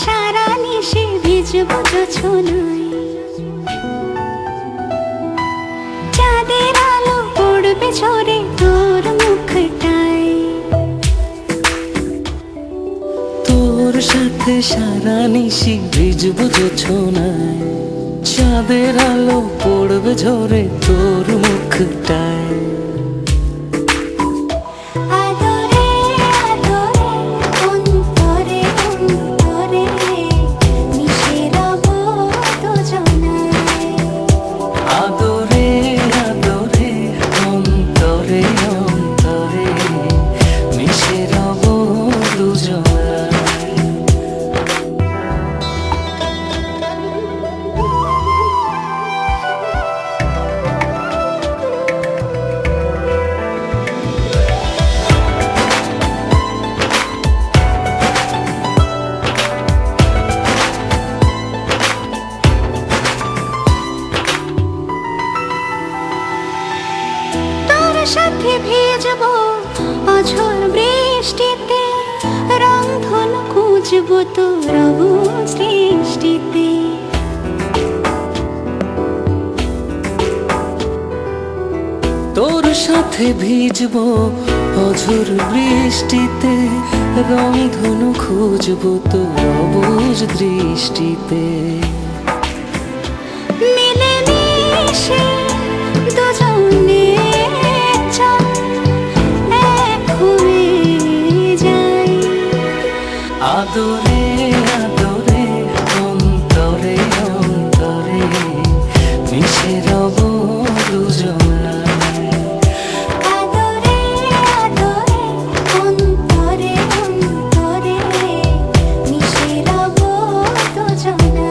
সারা নিশে ভিজবো জোছনায়, চাঁদের আলো পড়বে ঝরে তোর মুখটায়। তোর সাথে সারা নিশি ভিজবো জোছনায়, চাঁদের আলো পড়বে ঝরে তোর মুখটায়। সাথে ভিজবো অঝোর বৃষ্টিতে, রংধনু খুঁজবো তোর সৃষ্টিতে। তোর সাথে ভিজবো অঝোর বৃষ্টিতে, রংধনু খুঁজবো তোর অবুঝ দৃষ্টিতে। মিলে মিশে দুজনে আদরে আদরে অন্তরে অন্তরে মিশে রব দুজনায়। আদরে আদরে অন্তরে অন্তরে মিশে রব দুজনায়।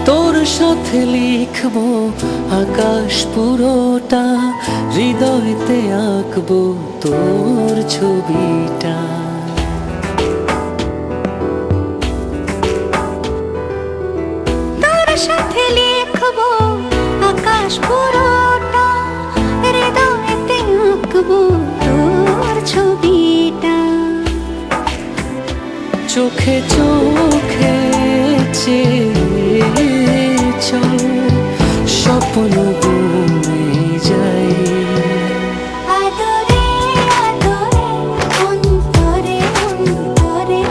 তোর সাথে লিখবো আকাশ পুরোটা, হৃদয়তে আঁকবো তোর ছবিটা। তোর সাথে লিখবো আকাশ পুরোটা, হৃদয়তে আঁকবো তোর ছবিটা। চোখে চোখে চেয়ে চল স্বপ্ন বুনে যাই। আদরে আদরে অন্তরে অন্তরে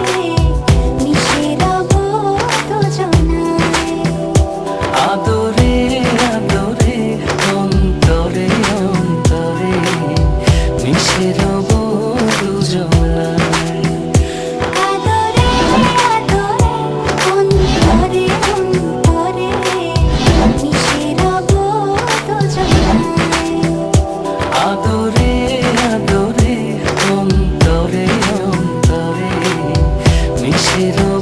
মিশে রব দুজনায়। আদরে আদরে অন্তরে অন্তরে মিশে রব দুজনায়। আদরে আদরে অন্তরে অন্তরে মিশে রব দুজনায়। আদরে আদরে অন্তরে অন্তরে মিশে রব